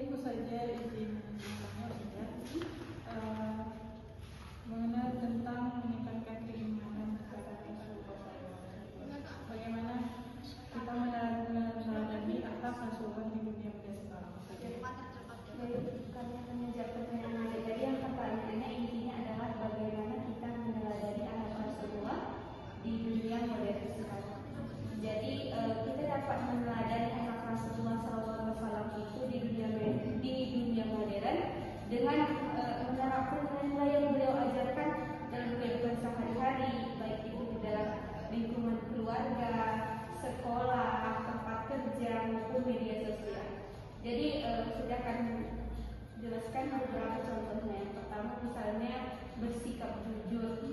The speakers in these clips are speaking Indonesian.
tentu saja izin bertanya mengenai tentang meningkatkan keimanan kepada Rasulullah. Bagaimana kita meneladani akhlak Rasulullah di dunia modern sekarang? Kami akan menjawab pertanyaan Anda. Jadi yang pertanyaannya intinya adalah bagaimana kita meneladani akhlak Rasulullah di dunia modern sekarang. Jadi kita dapat meneladani akhlak Rasulullah SAW itu di dunia modern dengan menerapkan nilai yang beliau ajarkan dalam kehidupan sehari-hari, baik itu di dalam lingkungan keluarga, sekolah, tempat kerja maupun media sosial. Jadi sudah akan jelaskan beberapa contohnya. Yang pertama misalnya bersikap jujur,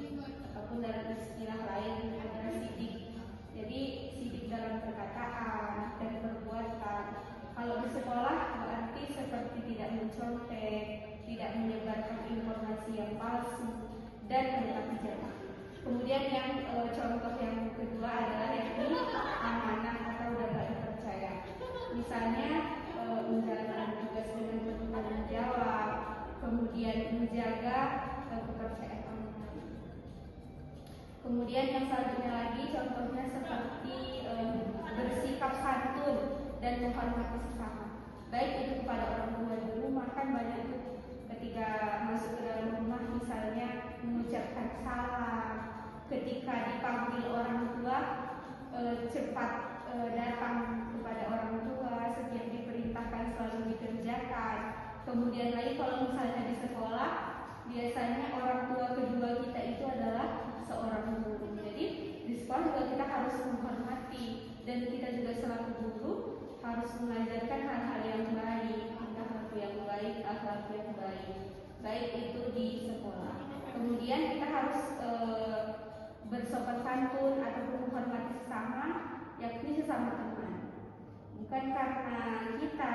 ataupun dalam istilah lain adalah sidik. Jadi sidik dalam perkataan dan perbuatan. Kalau di sekolah berarti seperti tidak mencontek, tidak menyebarkan informasi yang palsu, dan menepati janji. Kemudian yang contoh yang kedua adalah yakni amanah atau dapat dipercaya. Misalnya menjalankan tugas dengan penuh tanggung jawab, kemudian menjaga kepercayaan orang lain. Kemudian yang selanjutnya lagi contohnya seperti bersikap santun dan menghormati sesama. Baik itu kepada orang tua di rumah, kan banyak tuh ketika masuk ke dalam rumah misalnya mengucapkan salam, ketika dipanggil orang tua cepat datang kepada orang tua, setiap diperintahkan selalu dikerjakan. Kemudian lagi kalau misalnya di sekolah, biasanya orang tua kedua kita itu adalah seorang guru. Jadi di sekolah juga kita harus menghormati, dan kita juga selaku guru harus mengajarkan hal-hal yang baik, tingkah laku yang baik, akhlak yang baik, baik itu di sekolah. Kemudian kita harus bersopan santun ataupun menghormati sesama, yakni sesama teman. Bukan karena kita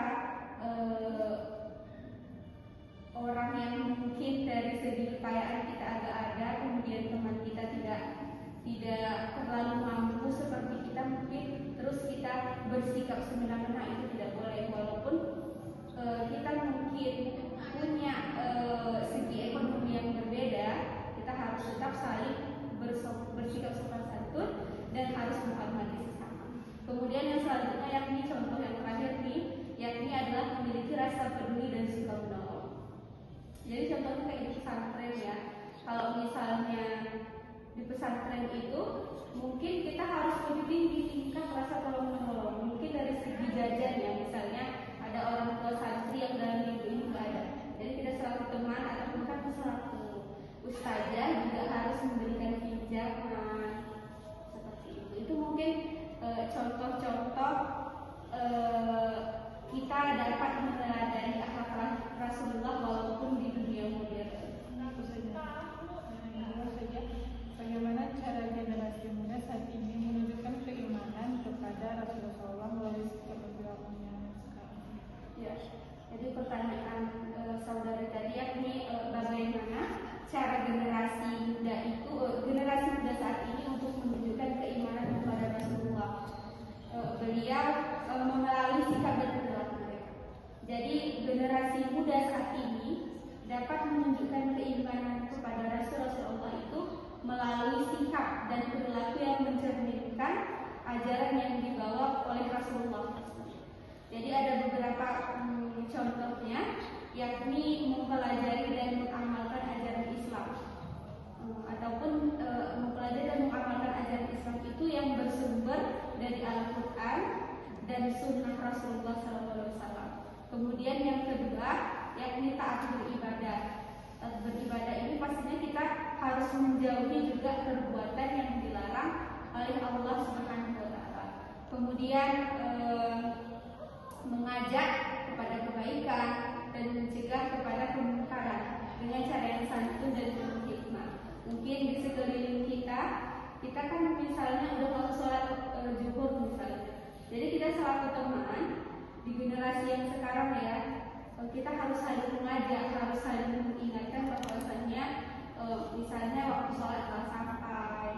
orang yang mungkin dari segi kekayaan kita agak ada, kemudian teman kita tidak terlalu mampu seperti kita mungkin, terus kita bersikap semena-mena, itu tidak boleh. Walaupun kita mungkin punya segi ekonomi yang berbeda, kita harus tetap saling bersikap sopan santun dan harus menghormati sesama. Kemudian yang selanjutnya yakni contoh yang terakhir nih, yakni adalah memiliki rasa peduli dan suka menolong. Jadi contohnya kayak di pesantren ya. Kalau misalnya di pesantren itu mungkin kita harus lebih tinggi tingkat rasa tolong menolong. Mungkin dari segi jajan ya, misalnya ada orang tua santri yang dalam minggu ini nggak ada. Jadi kita selaku teman ataupun kan selaku ustazah juga harus memberikan pinjaman seperti itu. Itu mungkin contoh-contoh kita dapat meneladani akhlak Rasulullah walaupun di dunia modern. Bagaimana cara generasi muda saat ini menunjukkan keimanan kepada Rasulullah melalui sikap perilakunya sekarang? Ya, jadi pertanyaan saudara tadi yakni bagaimana cara generasi muda saat ini untuk menunjukkan keimanan kepada Rasulullah. Beliau melalui sikap dan perilaku mereka. Jadi generasi muda saat ini dapat menunjukkan keimanan kepada Rasulullah itu melalui sikap dan perilaku yang mencerminkan ajaran yang dibawa oleh Rasulullah. Jadi ada beberapa contohnya, yakni mempelajari dan mengamalkan ajaran Islam, ataupun mempelajari dan mengamalkan ajaran Islam itu yang bersumber dari Al-Quran dan Sunnah Rasulullah SAW. Kemudian yang kedua, yakni taat beribadah. Taat beribadah ini pastinya kita harus menjauhi juga perbuatan yang dilarang oleh Allah Subhanahu wa Ta'ala. Kemudian mengajak kepada kebaikan dan mencegah kepada kemungkaran dengan cara yang santun dan penuh hikmah. Mungkin di sekeliling kita kan misalnya udah mau sholat zuhur misalnya. Jadi kita selaku teman di generasi yang sekarang ya, kita harus saling mengajak, harus saling mengingatkan bahwasannya misalnya waktu sholat telah sampai.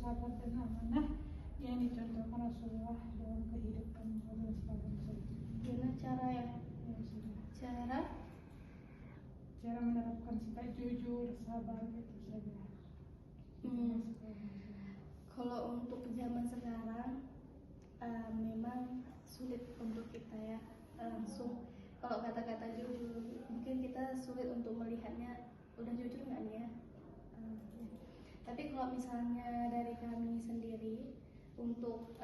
bersahabat dan amanah yang dicontohkan Rasulullah dalam kehidupan beliau sebagai muslim. Gimana cara ya? Ya sudah. Cara menerapkan sifat jujur, sabar, itu saja. Kalau untuk zaman sekarang memang sulit untuk kita ya langsung. Kalau kata-kata jujur mungkin kita sulit untuk melihatnya udah jujur nggak nih ya. Tapi kalau misalnya dari kami sendiri untuk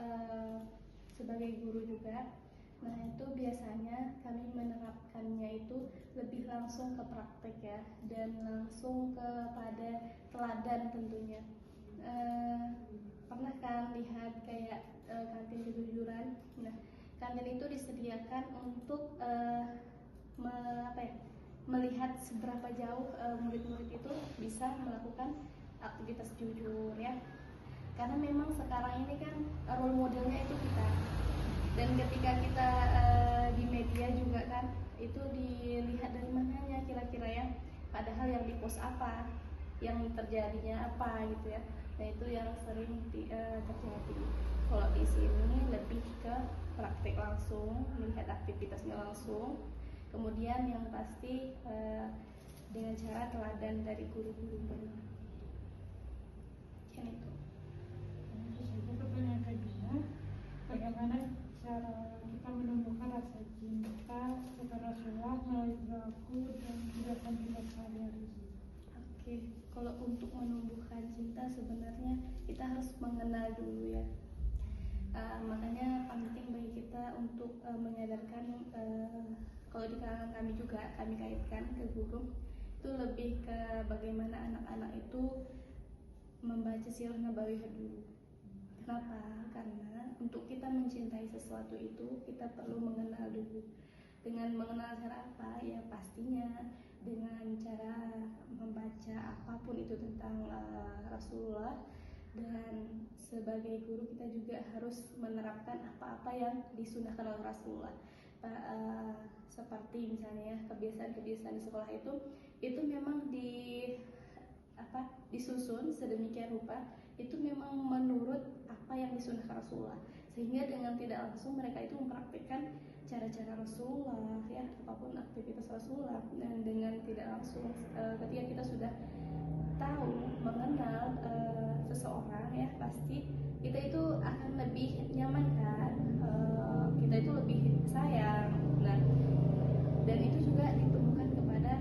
sebagai guru juga, nah itu biasanya kami menerapkannya itu lebih langsung ke praktek ya, dan langsung kepada teladan tentunya. Pernah kan lihat kayak kantin kejujuran? Nah, kantin itu disediakan untuk melihat seberapa jauh murid-murid itu bisa melakukan aktivitas jujur ya. Karena memang sekarang ini kan role modelnya itu kita, dan ketika kita di media juga kan itu dilihat dari mananya kira-kira ya, padahal yang di post apa, yang terjadinya apa gitu ya. Nah itu yang sering terjadi. Kalau di sini lebih ke praktek langsung, melihat aktivitasnya langsung, kemudian yang pasti dengan cara teladan dari guru-guru benar. Kan itu. Pertanyaan kedua, bagaimana cara kita menumbuhkan rasa cinta kepada Rasulullah melalui perilaku dan kebiasaan kita sehari-hari? Oke, kalau untuk menumbuhkan cinta sebenarnya kita harus mengenal dulu ya. Makanya penting bagi kita untuk menyadarkan, kalau di kalangan kami juga kami kaitkan ke guru, itu lebih ke bagaimana anak-anak itu membaca sirah nabawiyah dulu. Kenapa? Karena untuk kita mencintai sesuatu itu kita perlu mengenal dulu. Dengan mengenal cara apa? Ya pastinya dengan cara membaca apapun itu tentang Rasulullah, dan sebagai guru kita juga harus menerapkan apa-apa yang disunahkan oleh Rasulullah. Seperti misalnya kebiasaan-kebiasaan di sekolah itu memang disusun sedemikian rupa, itu memang menurut apa yang disunahkan Rasulullah, sehingga dengan tidak langsung mereka itu mempraktikkan cara-cara Rasulullah ya, apapun aktivitas Rasulullah. Dan dengan tidak langsung ketika kita sudah tahu mengenal seseorang ya, pasti kita itu akan lebih nyaman kan, kita itu lebih sayang. Nah, dan itu juga ditumbuhkan kepada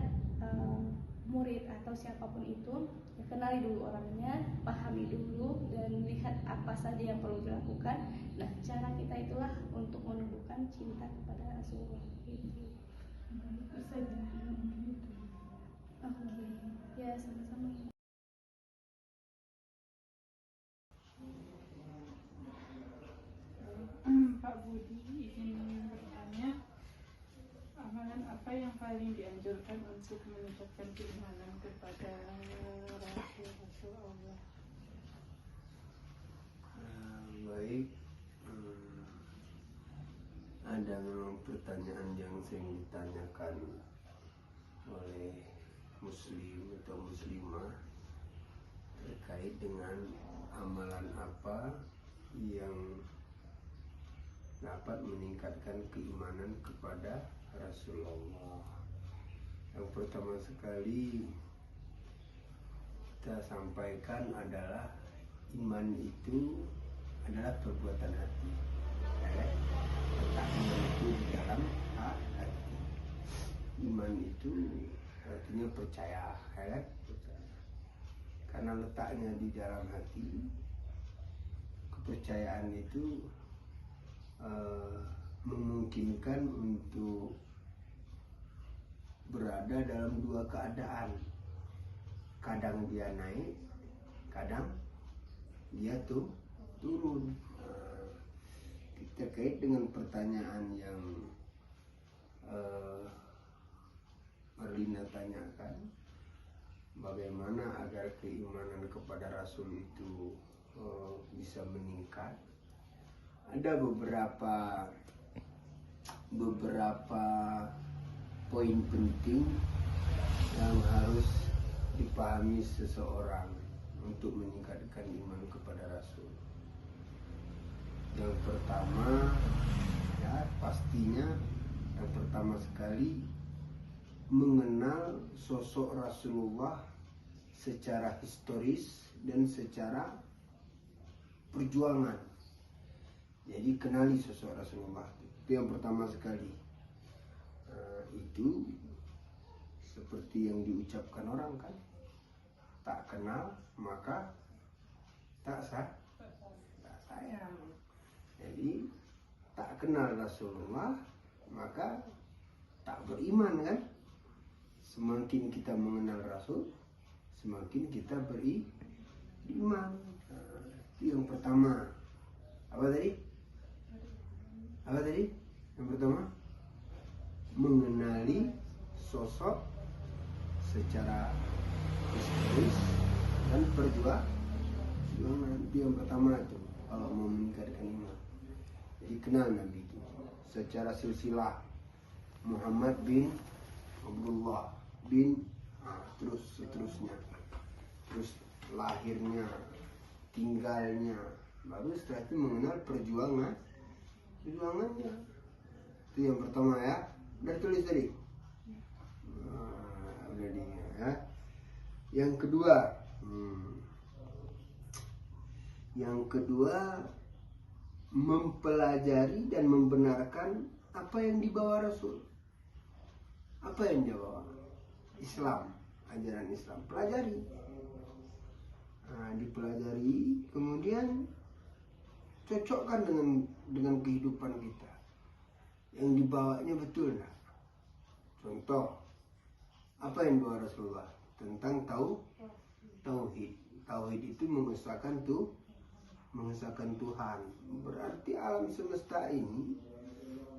murid atau siapapun itu, ya, kenali dulu orangnya, pahami dulu, dan lihat apa saja yang perlu dilakukan. Nah, cara kita itulah untuk menumbuhkan cinta kepada Rasulullah itu. Itu saja. Oke, ya sama-sama. Pak Budi izin bertanya, amalan apa yang paling dianjurkan untuk meningkatkan keimanan kepada Rasul Allah? Baik, ada memang pertanyaan yang sering ditanyakan oleh muslim atau muslimah terkait dengan amalan apa yang dapat meningkatkan keimanan kepada Rasulullah. Yang pertama sekali kita sampaikan adalah iman itu adalah perbuatan hati. Letak iman itu di dalam hati. Iman itu artinya percaya, percaya. Karena letaknya di dalam hati, kepercayaan itu memungkinkan untuk berada dalam dua keadaan. Kadang dia naik, kadang dia turun. Terkait dengan pertanyaan yang Marlina tanyakan, bagaimana agar keimanan kepada Rasul itu bisa meningkat, ada beberapa poin penting yang harus dipahami seseorang. untuk meningkatkan iman kepada Rasul. Yang pertama, ya pastinya yang pertama sekali mengenal sosok Rasulullah secara historis dan secara perjuangan. Jadi kenali sosok Rasulullah, itu yang pertama sekali. Itu seperti yang diucapkan orang kan, tak kenal maka tak sayang. Jadi tak kenal Rasulullah maka tak beriman kan. Semakin kita mengenal Rasul, semakin kita beriman. Itu yang pertama. Apa tadi? Yang pertama, mengenali sosok secara historis dan perjuangan. Itu yang pertama itu kalau mau meningkatkan iman. Jadi kenal Nabi itu secara silsilah, Muhammad bin Abdullah bin terus seterusnya, terus lahirnya, tinggalnya, baru setelah itu mengenal perjuangannya. Itu yang pertama ya. Udah tulis tadi? Udah di ya. Yang kedua, mempelajari dan membenarkan apa yang dibawa Rasul. Apa yang dia bawa? Islam, ajaran Islam. Pelajari. Dipelajari, kemudian cocokkan dengan kehidupan kita. Yang dibawanya betul nah? Contoh, apa yang dibawa Rasulullah? Tentang tauhid. Tauhid itu mengesahkan Tuhan. Berarti alam semesta ini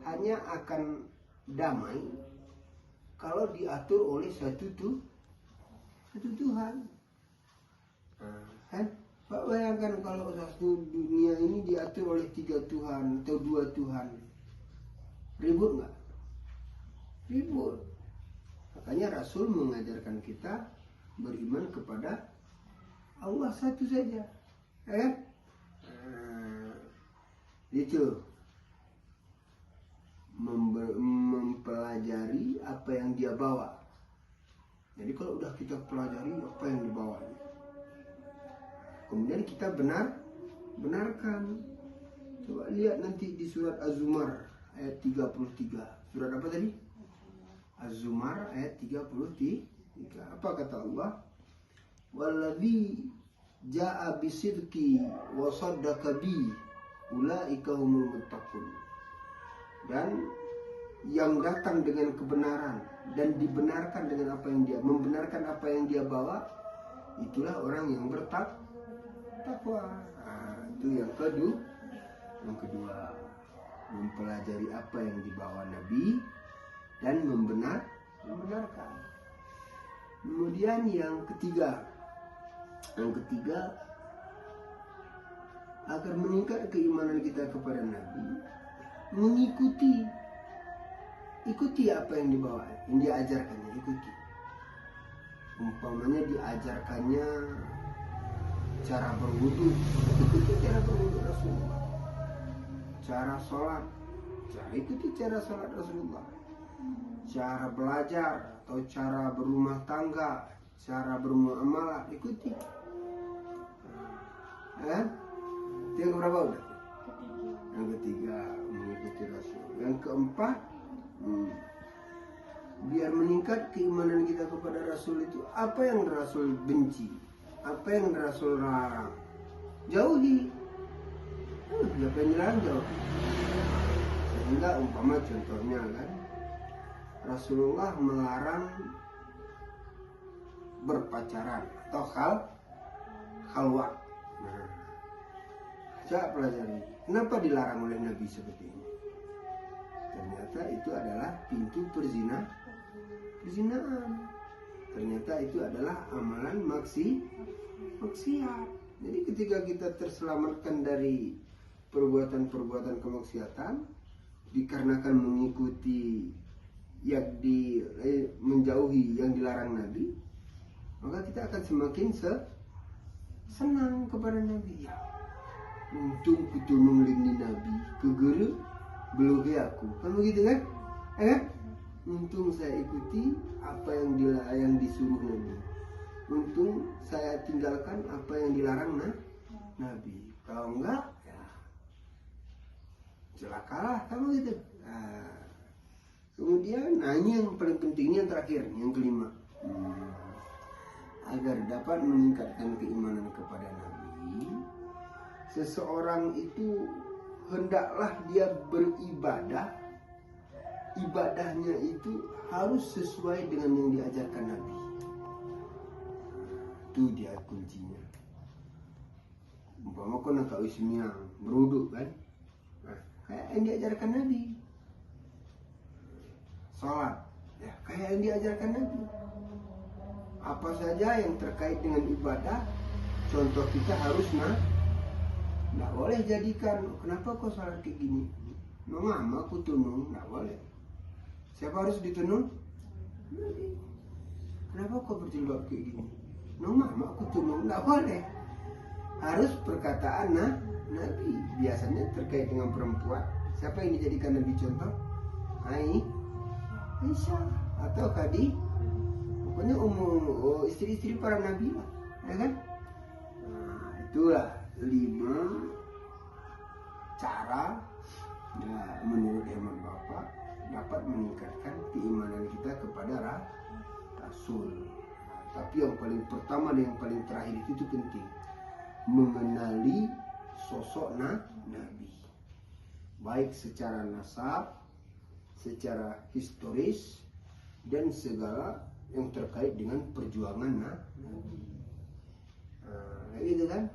hanya akan damai kalau diatur oleh satu Tuhan. Kan? Pak bayangkan kalau satu dunia ini diatur oleh 3 Tuhan atau 2 Tuhan, ribut nggak? Ribut. Makanya Rasul mengajarkan kita beriman kepada Allah satu saja, itu mempelajari apa yang dia bawa. Jadi kalau udah kita pelajari apa yang dibawa, kemudian kita benarkan. Coba lihat nanti di surat Az-Zumar ayat 33. Surat apa tadi? Az-Zumar ayat 33. Apa kata Allah? Walladzi jaa bisidqi wa saddaqa bi ulaika humul muttaqun. Dan yang datang dengan kebenaran dan dibenarkan dengan apa yang dia membenarkan apa yang dia bawa, itulah orang yang bertakwa. Itu yang kedua, mempelajari apa yang dibawa Nabi dan membenarkan. Kemudian yang ketiga, agar meningkat keimanan kita kepada Nabi, mengikuti apa yang dibawa, yang diajarkannya, ikuti. Umpamanya diajarkannya cara berwudu, ikuti cara berwudu Rasulullah. Cara sholat, ikuti cara sholat Rasulullah. Cara belajar atau cara berumah tangga, cara bermuamalah, ikuti. Yang berapa udah? Yang ketiga, mengikuti Rasul. Yang keempat, biar meningkat keimanan kita kepada Rasul itu, apa yang Rasul benci, apa yang Rasul larang, jauhi. Siapa yang dilarang, jauhi. Sehingga umpama contohnya kan, Rasulullah melarang berpacaran atau khalwat. Saya pelajari, kenapa dilarang oleh Nabi seperti ini? Ternyata itu adalah pintu perzinaan. Ternyata itu adalah amalan maksiat. Jadi ketika kita terselamatkan dari perbuatan-perbuatan kemaksiatan, dikarenakan mengikuti menjauhi yang dilarang Nabi, maka kita akan semakin senang kepada Nabi. Ya, untung ku tolong lini Nabi, kegera beloge aku. Kan begitu kan? Kan? Untung saya ikuti apa yang disuruh Nabi. Untung saya tinggalkan apa yang dilarang Nabi. Kalau enggak, ya celakalah kamu gitu. Nah, kemudian, ini yang paling penting, ini yang terakhir, yang kelima. Agar dapat meningkatkan keimanan kepada Nabi, seseorang itu hendaklah dia beribadah. Ibadahnya itu harus sesuai dengan yang diajarkan Nabi. Itu dia kuncinya. Umpama kau nak kau ismiang beruduk kan, nah, kayak yang diajarkan Nabi. Salat, ya kayak yang diajarkan Nabi. Apa saja yang terkait dengan ibadah, contoh kita harus nggak boleh jadikan. Kenapa kau salat kayak gini? Mama aku tunung, nggak boleh. Siapa harus ditunung? Nabi. Kenapa kau berjilbab kayak gini? Mama aku tunung, nggak boleh. Harus perkataan Nabi. Biasanya terkait dengan perempuan. Siapa yang dijadikan Nabi contoh? Aisyah atau Khadijah. Pokoknya istri-istri para Nabi lah, ya kan? Nah, itulah 5 cara ya, menurut hemat Bapak dapat meningkatkan keimanan kita kepada Rasul. Nah, tapi yang paling pertama dan yang paling terakhir itu penting, mengenali sosok Nabi, baik secara nasab, secara historis, dan segala yang terkait dengan perjuangan Nabi. Kayak gitu kan,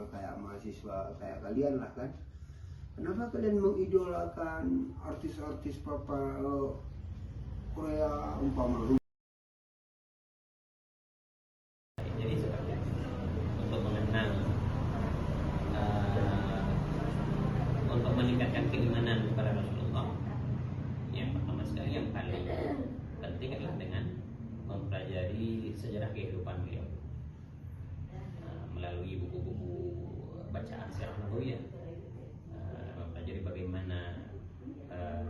kayak mahasiswa kayak kalian lah kan. Kenapa kalian mengidolakan artis-artis papa Korea umpama? Jadi seperti itu. Untuk mengenal, untuk meningkatkan keimanan kepada Rasulullah, yang pertama sekali yang paling penting adalah dengan mempelajari sejarah kehidupan beliau melalui buku-buku bacaan sirah nabawiyah, mempelajari bagaimana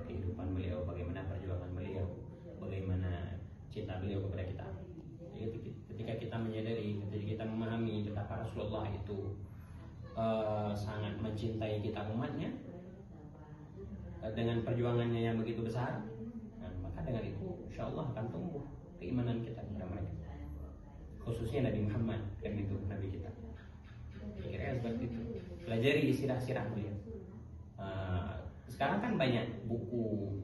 kehidupan beliau, bagaimana perjuangan beliau, bagaimana cinta beliau kepada kita. Jadi ketika kita menyadari, ketika kita memahami betapa Rasulullah itu sangat mencintai kita umatnya dengan perjuangannya yang begitu besar, maka dengan itu insya Allah akan tumbuh keimanan kita kepada mereka, khususnya Nabi Muhammad, kan itu Nabi kita. Kira-kira seperti itu. Pelajari sirah-sirah beliau. Sekarang kan banyak buku.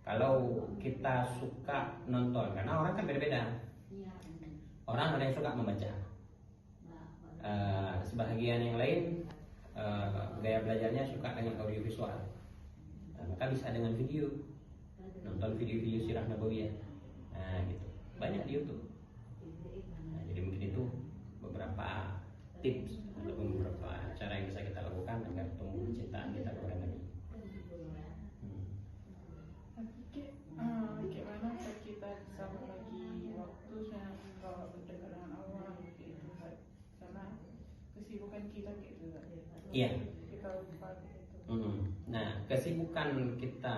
Kalau kita suka nonton, karena orang kan beda-beda. Orang ada yang suka membaca. Sebahagian yang lain gaya belajarnya suka dengan audiovisual. Maka bisa dengan video, nonton video-video sirah nabawiyah. Gitu. Banyak di YouTube. Jadi mungkin itu beberapa tips ataupun beberapa cara yang bisa kita lakukan agar tumbuh kecintaan kita kepada Nabi. Gimana kita bisa membagi waktu kalau berdekat dengan Allah gitu, karena kesibukan kita gitu. Iya. Kita lupa gitu. Nah, kesibukan kita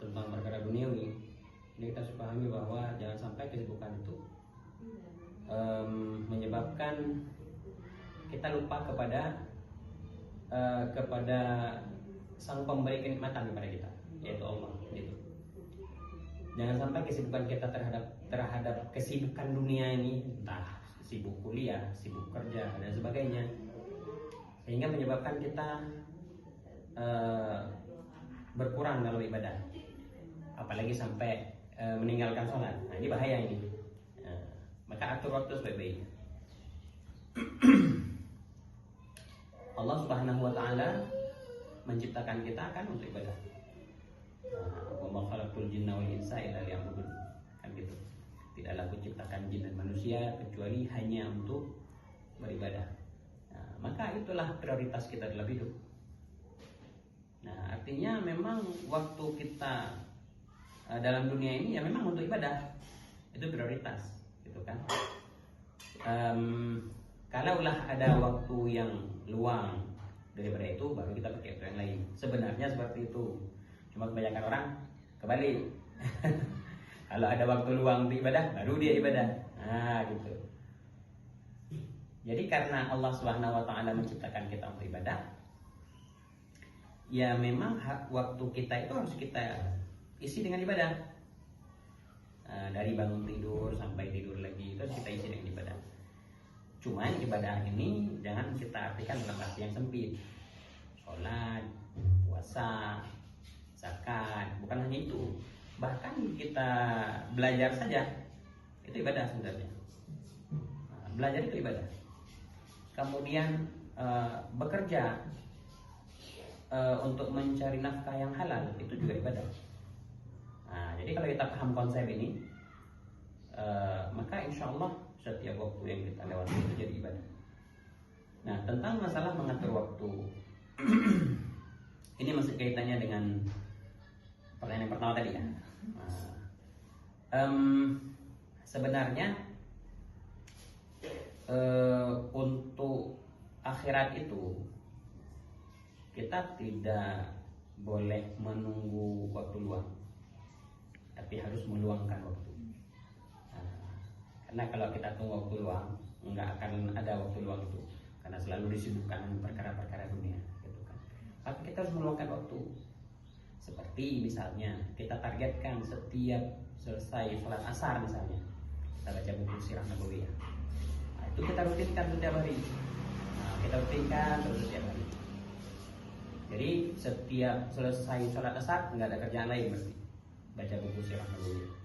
tentang perkara duniawi, ini kita harus pahami bahwa jangan sampai kesibukan itu menyebabkan kita lupa kepada sang pemberi kenikmatan kepada kita, yaitu Allah. Gitu. Jangan sampai kesibukan kita terhadap kesibukan dunia ini, entah sibuk kuliah, sibuk kerja dan sebagainya, sehingga menyebabkan kita berkurang dalam ibadah, apalagi sampai meninggalkan sholat. Nah, ini bahaya ini. Maka atur waktu sebaik-baiknya. Allah Subhanahu wa taala menciptakan kita kan untuk ibadah. Wa ma khalaqtul jinna wal insa illa liya'budun. Kan gitu. Tidaklah aku ciptakan jin dan manusia kecuali hanya untuk beribadah. Maka itulah prioritas kita dalam hidup. Nah, artinya memang waktu kita dalam dunia ini ya memang untuk ibadah. Itu prioritas. gitu kan. Kalaulah ada waktu yang luang daripada itu, baru kita pakai waktu yang lain. Sebenarnya seperti itu, cuma kebanyakan orang kebalik. Kalau ada waktu luang untuk ibadah, baru dia ibadah. Nah, gitu. Jadi karena Allah Subhanahu wa taala menciptakan kita untuk ibadah, ya memang waktu kita itu harus kita isi dengan ibadah. Dari bangun tidur sampai tidur lagi itu harus kita isi dengan ibadah. Cuman ibadah ini jangan kita artikan dalam arti yang sempit. Sholat, puasa, zakat, bukan hanya itu. Bahkan kita belajar saja itu ibadah sebenarnya. Belajar itu ibadah. Kemudian bekerja untuk mencari nafkah yang halal itu juga ibadah. Jadi kalau kita paham konsep ini, maka insya Allah setiap waktu yang kita lewati itu jadi ibadah. Nah, tentang masalah mengatur waktu, ini masih kaitannya dengan pertanyaan yang pertama tadi ya. Sebenarnya untuk akhirat itu kita tidak boleh menunggu waktu luang, tapi harus meluangkan waktu. Karena kalau kita tunggu waktu luang, nggak akan ada waktu luang itu, karena selalu disibukkan dengan perkara-perkara dunia, gitu kan. Tapi kita harus meluangkan waktu. Seperti misalnya kita targetkan setiap selesai sholat asar misalnya, kita baca buku sirah nabawiyah. Itu kita rutinkan setiap hari. Kita rutinkan terus setiap hari. Jadi setiap selesai sholat asar nggak ada kerjaan lain berarti baca buku sirah nabawiyah.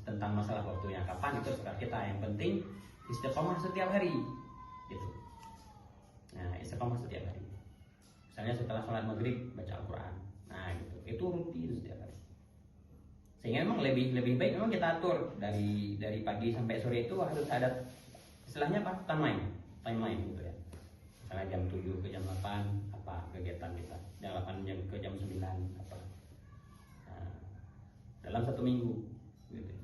Tentang masalah waktunya kapan itu terserah kita, yang penting istiqomah setiap hari gitu. Nah, istiqomah setiap hari. Misalnya setelah sholat maghrib baca Al-Quran, nah gitu, itu rutin setiap hari. Sehingga memang lebih baik memang kita atur dari pagi sampai sore itu harus ada istilahnya apa, timeline gitu ya. Misalnya jam 7 ke jam 8 apa kegiatan kita, jam 8 ke jam 9 apa, dalam satu minggu gitu.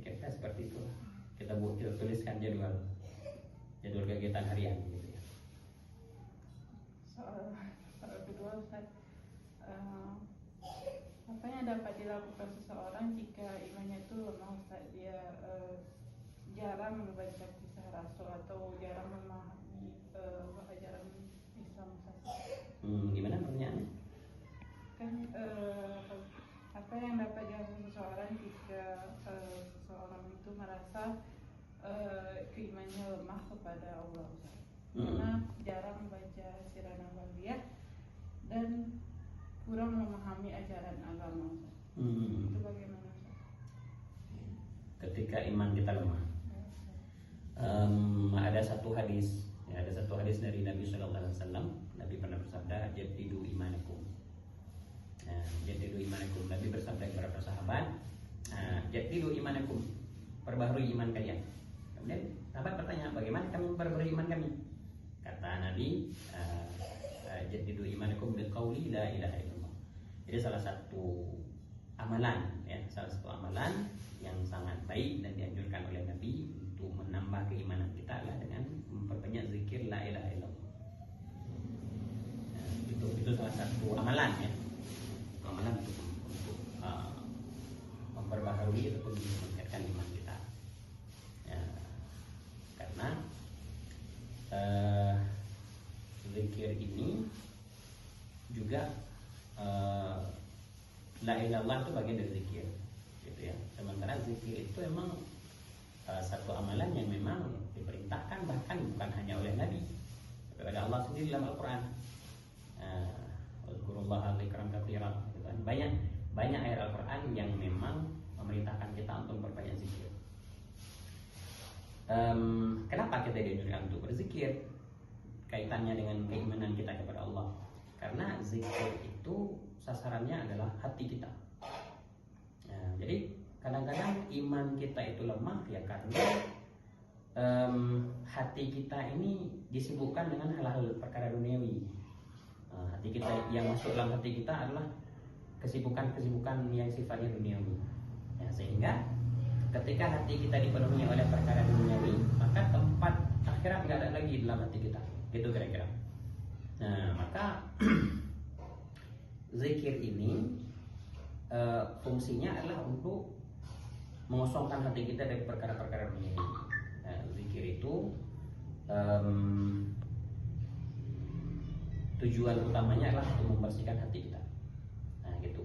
Kira-kira seperti itu. Kita tuliskan jadwal kegiatan harian gitu ya. Soal kedua, Ustaz, apa yang dapat dilakukan seseorang jika imannya itu lemah, Ustaz? Dia jarang membaca kisah Rasul atau jarang memahami ajaran Islam, Ustaz. Gimana pertanyaannya? Kan apa yang dapat dilakukan seseorang jika seseorang itu merasa keimanannya lemah kepada Allah, Ustaz? Karena jarang membaca sirah nabawiyah dan kurang memahami ajaran agama, Ustaz. Itu bagaimana, Ustaz? Ketika iman kita lemah, ada satu hadis dari Nabi Sallallahu Alaihi Wasallam. Nabi pernah bersabda, "Jaddidu imanakum." Jaddidu imanakum. Nabi bersabda kepada para sahabat, "Jaddidu imanakum." Perbaharui iman kalian. Kemudian sahabat bertanya, bagaimana kami memperbarui iman kami? Kata Nabi, "Jaddidu imanakum biqauli la ilaha illallah." Jadi salah satu amalan yang sangat baik dan dianjurkan oleh Nabi untuk menambah keimanan kita adalah dengan memperbanyak zikir la ilaha illallah. Itu salah satu amalan ya. Amalan untuk memperbaharui ataupun meningkatkan iman kita. Ya, karena zikir ini juga la ilaha illallah itu bagian dari zikir, gitu ya. Sementara zikir itu memang satu amalan yang memang diperintahkan bahkan bukan hanya oleh Nabi, tapi oleh Allah sendiri dalam Al-Quran. Uzkurullaha dzikran katsiran. Banyak ayat Al-Quran yang memang memerintahkan kita untuk memperbanyak zikir. Kenapa kita dianjurkan untuk berzikir? Kaitannya dengan keimanan kita kepada Allah. Karena zikir itu sasarannya adalah hati kita. Jadi kadang-kadang iman kita itu lemah ya karena hati kita ini disibukkan dengan hal-hal perkara duniawi. Hati kita yang masuk dalam hati kita adalah kesibukan yang sifatnya duniawi. Ya, sehingga ketika hati kita dipenuhi oleh perkara duniawi, maka tempat akhirat nggak ada lagi dalam hati kita. Gitu kira-kira. Nah, maka zikir ini fungsinya adalah untuk mengosongkan hati kita dari perkara-perkara duniawi. Nah, zikir itu tujuan utamanya adalah untuk membersihkan hati kita. Nah, gitu.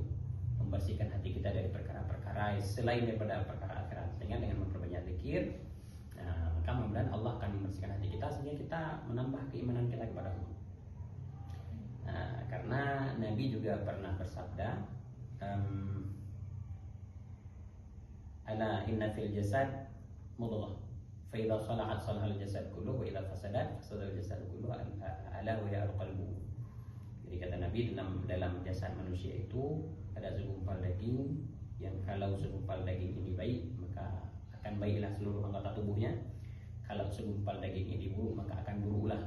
Membersihkan hati kita dari perkara-perkara selain daripada perkara akhirat. Sehingga dengan memperbanyak zikir, maka mudah-mudahan Allah akan membersihkan hati kita sehingga kita menambah keimanan kita kepada Allah. Karena Nabi juga pernah bersabda, ala inna fil jasad mudghah, fa idza salahat salaha al jasad kulluhu wa idza fasadat fasada al jasad kulluhu, ala wa ya al qalbu. Jadi kata Nabi, dalam jasad manusia itu ada segumpal daging, yang kalau segumpal daging ini baik maka akan baiklah seluruh anggota tubuhnya. Kalau segumpal daging ini buruk maka akan buruklah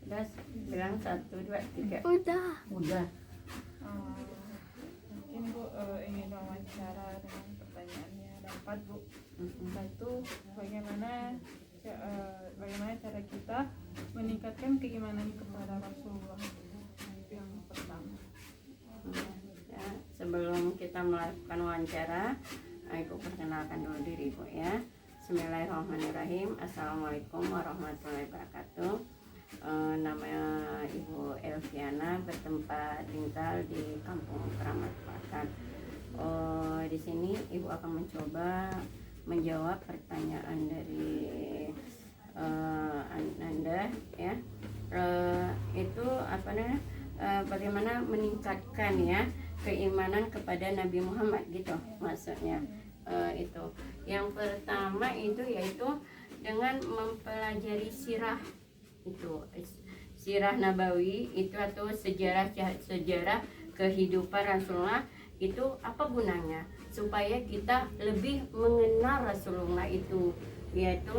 Udah bilang 1, 2, 3. Udah. Mungkin Bu ingin wawancara dengan pertanyaannya ada 4 Bu. Satu, bagaimana cara kita meningkatkan keimanan kepada Rasulullah? Itu yang pertama. Ya, sebelum kita melakukan wawancara, Ibu perkenalkan dulu diri Ibu ya. Bismillahirrahmanirrahim. Assalamualaikum warahmatullahi wabarakatuh. Nama Ibu Elviana, bertempat tinggal di Kampung Keramat Selatan. Di sini Ibu akan mencoba menjawab pertanyaan dari Anda ya. Itu apa namanya? Bagaimana meningkatkan ya keimanan kepada Nabi Muhammad gitu maksudnya. Itu yang pertama itu yaitu dengan mempelajari sirah Nabawi itu atau sejarah kehidupan Rasulullah. Itu apa gunanya? Supaya kita lebih mengenal Rasulullah itu, yaitu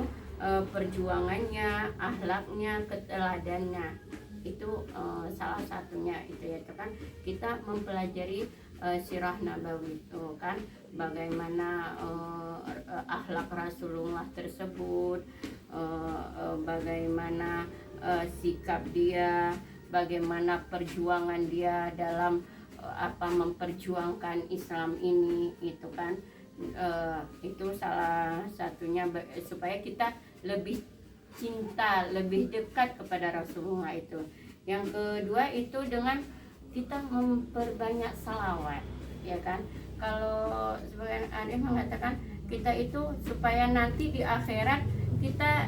perjuangannya, akhlaknya, keteladannya. Itu salah satunya itu ya kan, kita mempelajari sirah Nabawi itu kan, bagaimana akhlak Rasulullah tersebut, bagaimana sikap dia, bagaimana perjuangan dia dalam memperjuangkan Islam ini itu kan. Itu salah satunya supaya kita lebih cinta, lebih dekat kepada Rasulullah itu. Yang kedua itu dengan kita memperbanyak salawat ya kan. Kalau sebagian ada mengatakan kita itu supaya nanti di akhirat kita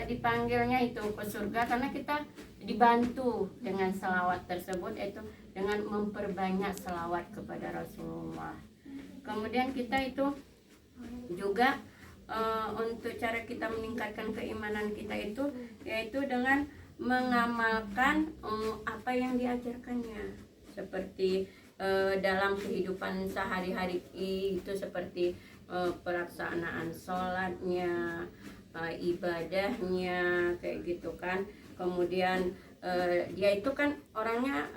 dipanggilnya itu ke surga karena kita dibantu dengan salawat tersebut, itu dengan memperbanyak salawat kepada Rasulullah. Kemudian kita itu juga untuk cara kita meningkatkan keimanan kita itu yaitu dengan mengamalkan apa yang diajarkannya, seperti dalam kehidupan sehari-hari itu seperti pelaksanaan sholatnya, ibadahnya kayak gitu kan. Kemudian dia itu kan orangnya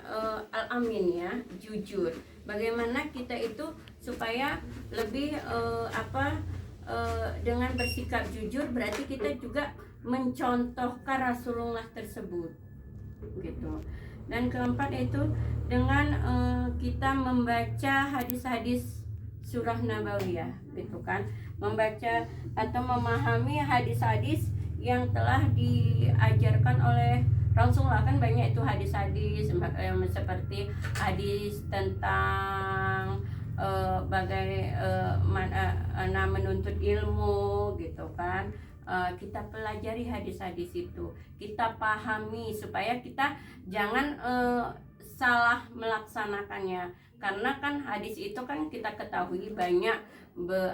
al-amin ya, jujur. Bagaimana kita itu supaya lebih dengan bersikap jujur, berarti kita juga mencontohkan Rasulullah tersebut gitu. Dan keempat itu dengan kita membaca hadis-hadis surah Nabawiyah gitu kan, membaca atau memahami hadis-hadis yang telah diajarkan oleh Rasulullah. Kan banyak itu hadis-hadis seperti hadis tentang bagaimana menuntut ilmu gitu kan. Kita pelajari hadis-hadis itu, kita pahami supaya kita jangan salah melaksanakannya. Karena kan hadis itu kan kita ketahui banyak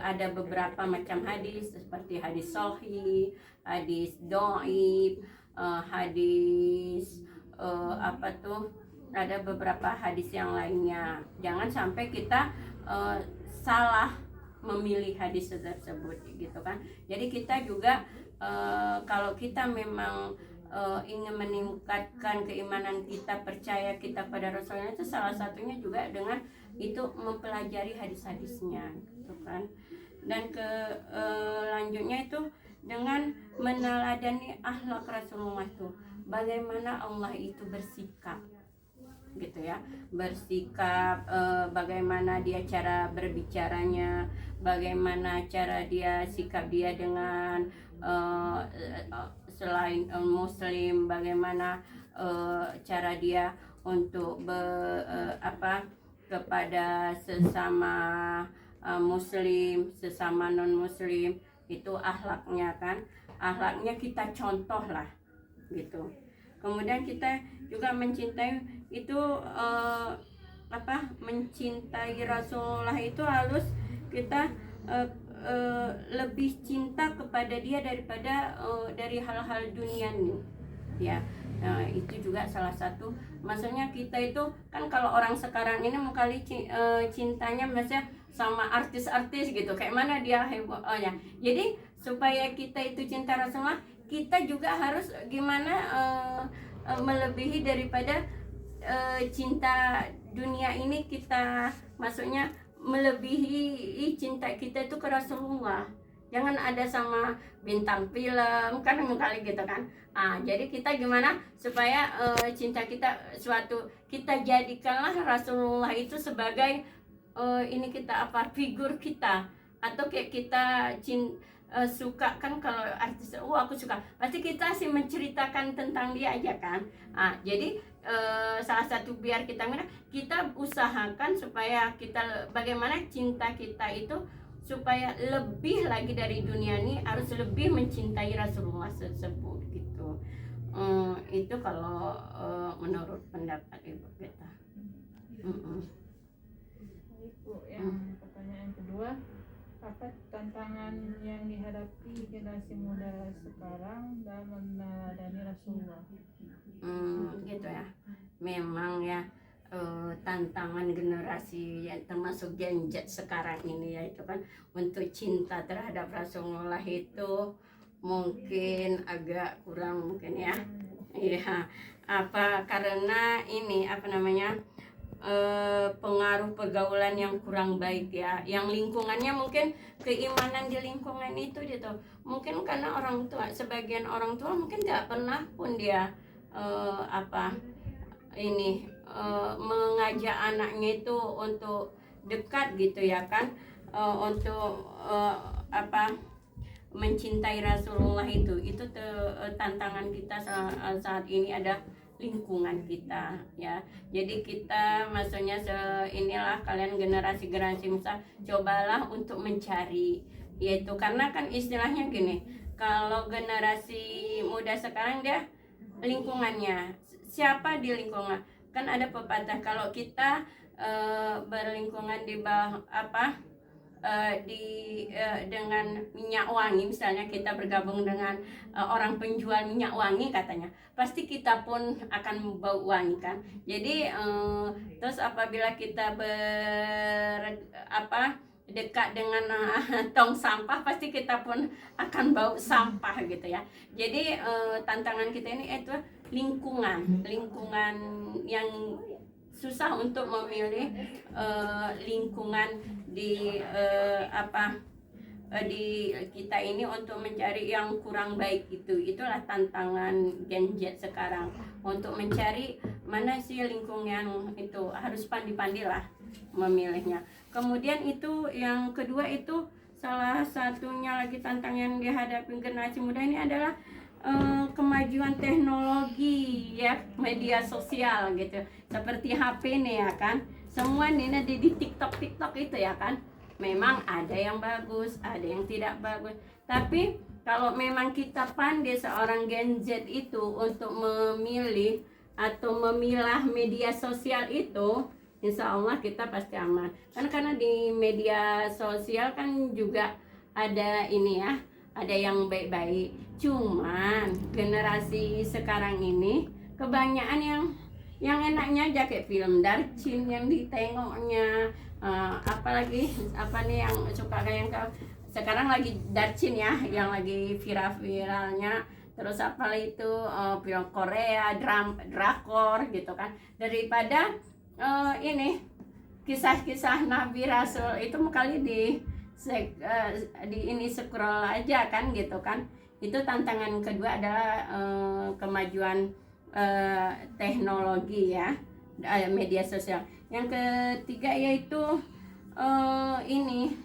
ada beberapa macam hadis, seperti hadis sahih, hadis dhaif, hadis ada beberapa hadis yang lainnya. Jangan sampai kita salah memilih hadis tersebut gitu kan. Jadi kita juga kalau kita memang ingin meningkatkan keimanan kita, percaya kita pada Rasulnya, itu salah satunya juga dengan itu mempelajari hadis-hadisnya gitu kan. Dan lanjutnya itu dengan meneladani akhlak Rasulullah itu, bagaimana Allah itu bersikap gitu ya, bersikap, bagaimana dia cara berbicaranya, bagaimana cara dia sikap dia dengan selain muslim, bagaimana cara dia untuk kepada sesama muslim, sesama non muslim, itu akhlaknya kan, akhlaknya kita contoh lah gitu. Kemudian kita juga mencintai itu mencintai Rasulullah itu harus kita lebih cinta kepada dia daripada dari hal-hal duniawi ya. Nah, itu juga salah satu, maksudnya kita itu kan kalau orang sekarang ini mengkali cintanya maksudnya sama artis-artis gitu, kayak mana dia heboh ya. Jadi supaya kita itu cinta Rasulullah, kita juga harus gimana melebihi daripada cinta dunia ini, kita maksudnya melebihi cinta kita itu ke Rasulullah. Jangan ada sama bintang film kan kali gitu kan. Jadi kita gimana supaya cinta kita kita jadikanlah Rasulullah itu sebagai ini kita figur kita, atau kayak kita suka kan, kalau artis aku suka, pasti kita sih menceritakan tentang dia aja kan. Jadi salah satu biar kita usahakan supaya kita bagaimana cinta kita itu supaya lebih lagi dari dunia ini, harus lebih mencintai Rasulullah tersebut gitu. Itu kalau menurut pendapat Ibu Beta. Ibu, yang pertanyaan kedua, apa tantangan yang dihadapi generasi muda sekarang dalam meneladani Rasulullah? Gitu ya. Memang ya tantangan generasi yang termasuk Gen Z sekarang ini ya, itu kan untuk cinta terhadap Rasulullah itu mungkin agak kurang mungkin ya. Iya. Karena ini pengaruh pergaulan yang kurang baik ya, yang lingkungannya mungkin keimanan di lingkungan itu gitu. Mungkin karena orang tua, sebagian orang tua mungkin tidak pernah pun dia mengajak anaknya itu untuk dekat gitu ya kan, untuk mencintai Rasulullah itu tantangan kita saat ini ada lingkungan kita ya. Jadi kita maksudnya inilah kalian generasi muda, cobalah untuk mencari, yaitu karena kan istilahnya gini, kalau generasi muda sekarang dia lingkungannya siapa di lingkungan, kan ada pepatah kalau kita berlingkungan di bawah dengan minyak wangi, misalnya kita bergabung dengan orang penjual minyak wangi katanya, pasti kita pun akan bau wangi kan. Jadi terus apabila kita dekat dengan tong sampah, pasti kita pun akan bau sampah gitu ya. Jadi tantangan kita ini itu lingkungan yang susah untuk memilih lingkungan di di kita ini untuk mencari yang kurang baik itulah tantangan Gen Z sekarang, untuk mencari mana sih lingkungan itu, harus pandai-pandai lah memilihnya. Kemudian itu yang kedua, itu salah satunya lagi tantangan yang dihadapi generasi muda ini adalah kemajuan teknologi ya, media sosial gitu, seperti HP nih ya kan, semua nih di TikTok itu ya kan. Memang ada yang bagus, ada yang tidak bagus, tapi kalau memang kita pandai seorang Gen Z itu untuk memilih atau memilah media sosial itu, insya Allah kita pasti aman. Karena di media sosial kan juga ada ini ya, ada yang baik-baik. Cuman generasi sekarang ini kebanyakan yang enaknya aja kayak film darcin yang ditengoknya, apalagi yang suka kayak sekarang lagi darcin ya, yang lagi viralnya terus apa itu film Korea, drakor gitu kan, daripada ini kisah-kisah Nabi Rasul itu kali di ini scroll aja kan gitu kan. Itu tantangan kedua adalah kemajuan teknologi ya, media sosial. Yang ketiga yaitu ini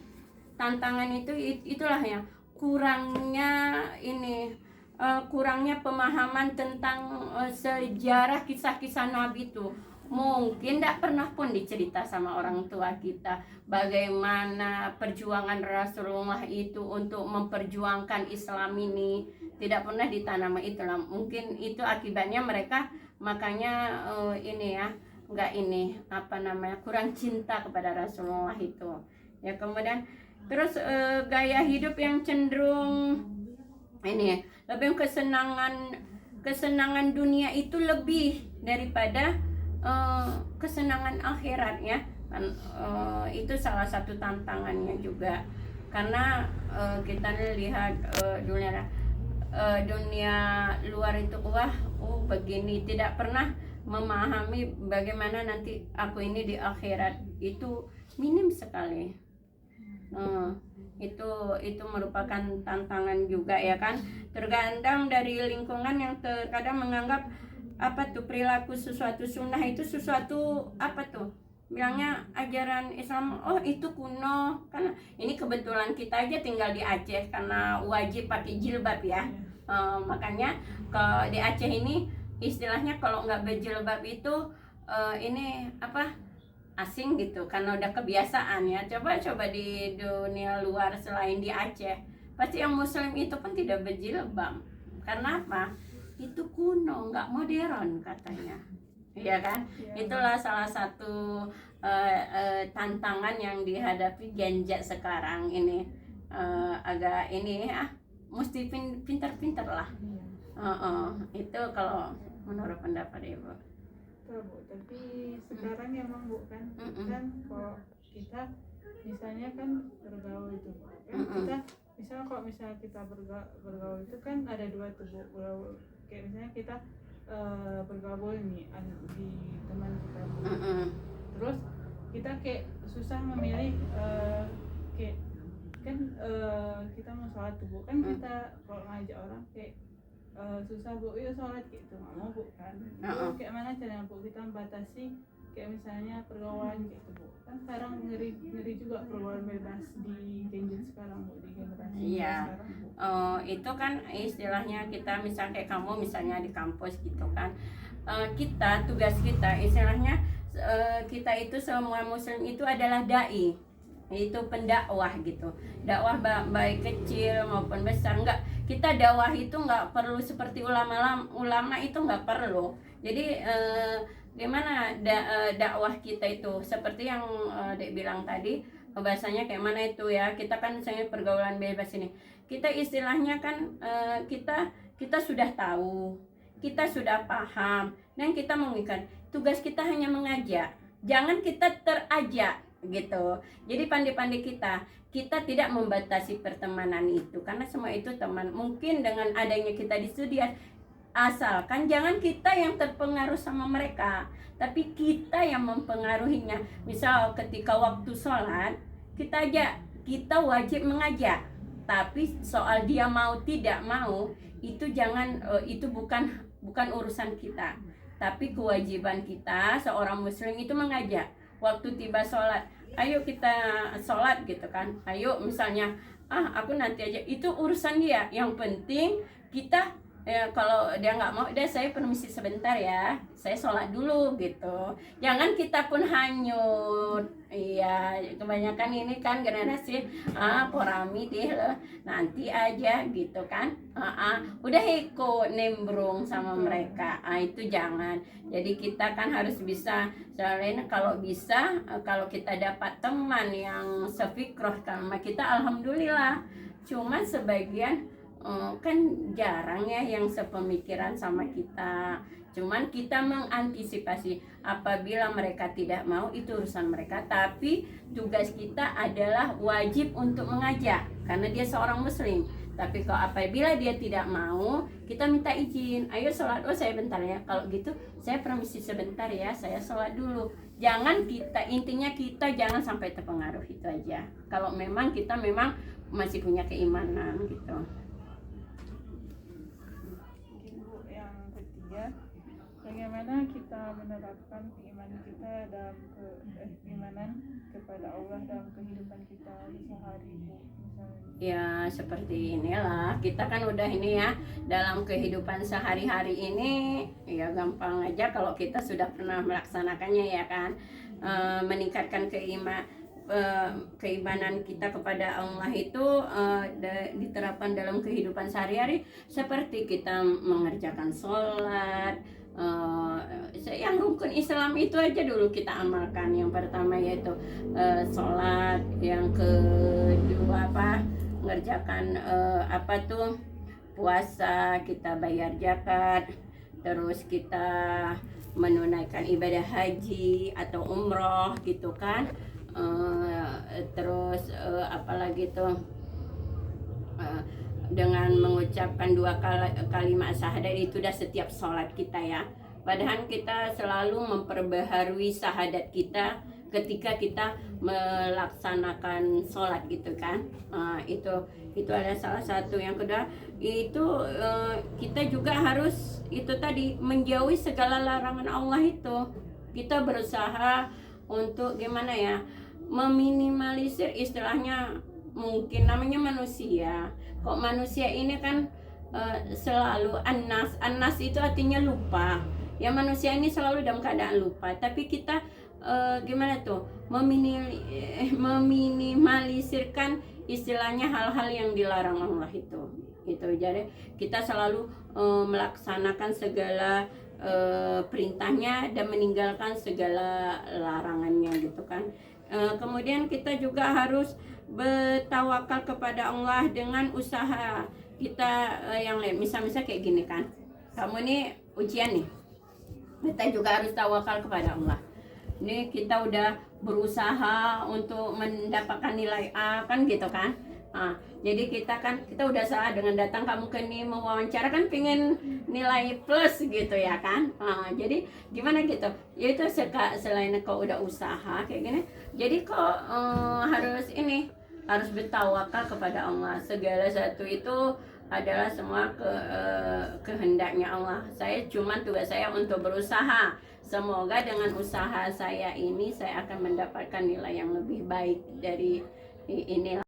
tantangan itulah ya, kurangnya pemahaman tentang sejarah kisah-kisah Nabi itu. Mungkin tidak pernah pun dicerita sama orang tua kita bagaimana perjuangan Rasulullah itu untuk memperjuangkan Islam ini, tidak pernah ditanam itulah. Mungkin itu akibatnya mereka makanya kurang cinta kepada Rasulullah itu ya. Kemudian terus gaya hidup yang cenderung lebih kesenangan dunia itu lebih daripada kesenangan akhirat ya kan. Itu salah satu tantangannya juga, karena kita lihat dunia luar itu begini, tidak pernah memahami bagaimana nanti aku ini di akhirat itu minim sekali. Itu merupakan tantangan juga ya kan, tergantung dari lingkungan yang terkadang menganggap perilaku sesuatu sunnah itu sesuatu bilangnya ajaran Islam itu kuno. Karena ini kebetulan kita aja tinggal di Aceh karena wajib pakai jilbab ya. Makanya di Aceh ini istilahnya kalau nggak berjilbab itu asing gitu, karena udah kebiasaan ya. Coba di dunia luar selain di Aceh, pasti yang muslim itu pun tidak berjilbab. Karena apa? Itu kuno, nggak modern katanya, ya kan? Itulah salah satu tantangan yang dihadapi Gen Z sekarang ini. Agak mesti pintar-pintar lah. Itu kalau menurut pendapat Ibu. Bu, tapi sekarang emang Bu kan kalau kita misalnya kan bergaul itu kan, kalau misalnya kita bergaul itu kan ada dua tuh Bu. Kayak misalnya kita bergabung nih di teman kita, terus kita kayak susah memilih kita mau sholat tuh Bu kan, kita kalau ngajak orang kayak susah Bu, yuk sholat gitu, nggak mau Bu kan. Itu kayak mana caranya Bu kita membatasi kayak misalnya pergaulan gitu Bu, kan sekarang ngeri juga pergaulan bebas di Gen Z sekarang Bu, di generasi sekarang Bu. Itu kan istilahnya kita misalnya kayak kamu misalnya di kampus gitu kan, tugas kita istilahnya kita itu semua muslim itu adalah dai, itu pendakwah gitu. Dakwah baik kecil maupun besar, enggak, kita dakwah itu enggak perlu seperti ulama itu enggak perlu. Jadi gimana dakwah kita itu seperti yang Dek bilang tadi, bahasanya kayak mana itu ya, kita kan misalnya pergaulan bebas ini, kita istilahnya kan kita sudah tahu, kita sudah paham, dan kita mengingat tugas kita hanya mengajak, jangan kita terajak gitu. Jadi pandai-pandai kita tidak membatasi pertemanan itu, karena semua itu teman. Mungkin dengan adanya kita di studio, asalkan jangan kita yang terpengaruh sama mereka, tapi kita yang mempengaruhinya. Misal ketika waktu sholat, kita wajib mengajak, tapi soal dia mau tidak mau itu jangan, itu bukan urusan kita, tapi kewajiban kita seorang muslim itu mengajak. Waktu tiba sholat, ayo kita sholat gitu kan, ayo misalnya aku nanti aja, itu urusan dia. Yang penting kita kalau dia nggak mau, saya permisi sebentar ya, saya sholat dulu gitu. Jangan kita pun hanyut. Iya, kebanyakan ini kan generasi porami deh nanti aja gitu kan. Udah ikut nimbrung sama mereka. Itu jangan. Jadi kita kan harus bisa, soalnya kalau bisa, kalau kita dapat teman yang sefikroh sama kita, alhamdulillah. Cuma sebagian kan jarang ya yang sepemikiran sama kita. Cuman kita mengantisipasi, apabila mereka tidak mau itu urusan mereka, tapi tugas kita adalah wajib untuk mengajak karena dia seorang muslim. Tapi kalau apabila dia tidak mau, kita minta izin. Ayo sholat, oh saya bentar ya. Kalau gitu, saya permisi sebentar ya, saya sholat dulu. Jangan intinya kita jangan sampai terpengaruh, itu aja. Kalau memang kita memang masih punya keimanan gitu. Mungkin Bu, yang ketiga, bagaimana kita menerapkan keimanan kita dalam keimanan kepada Allah dalam kehidupan kita sehari-hari, Bu, misalnya. Ya seperti inilah, kita kan udah ini ya, dalam kehidupan sehari-hari ini ya gampang aja kalau kita sudah pernah melaksanakannya ya kan. Meningkatkan keimanan kita kepada Allah itu diterapkan dalam kehidupan sehari-hari, seperti kita mengerjakan sholat. Yang rukun Islam itu aja dulu kita amalkan. Yang pertama yaitu sholat, yang kedua mengerjakan puasa, kita bayar zakat, terus kita menunaikan ibadah haji atau umroh gitu kan. Terus apalagi tuh dengan mengucapkan 2 kalimat syahadat itu udah setiap sholat kita ya. Padahal kita selalu memperbaharui syahadat kita ketika kita melaksanakan sholat gitu kan. Itu ada salah satu. Yang kedua itu kita juga harus itu tadi menjauhi segala larangan Allah itu. Kita berusaha untuk gimana ya, meminimalisir, istilahnya mungkin namanya manusia. Kok manusia ini kan selalu anas itu artinya lupa. Ya manusia ini selalu dalam keadaan lupa. Tapi kita gimana tuh meminimalisirkan istilahnya hal-hal yang dilarang Allah itu. Jadi kita selalu melaksanakan segala perintahnya dan meninggalkan segala larangannya gitu kan. Kemudian kita juga harus bertawakal kepada Allah dengan usaha kita yang lain. Misal kayak gini kan, kamu ini ujian nih, kita juga harus tawakal kepada Allah. Ini kita udah berusaha untuk mendapatkan nilai A kan gitu kan. Jadi kita udah salah dengan datang kamu ke ini mewawancara kan pengen nilai plus gitu ya kan. Jadi gimana gitu, ya itu selain kau udah usaha kayak gini, jadi kok harus bertawakal kepada Allah. Segala satu itu adalah semua kehendaknya Allah. Tugas saya untuk berusaha. Semoga dengan usaha saya ini saya akan mendapatkan nilai yang lebih baik dari inilah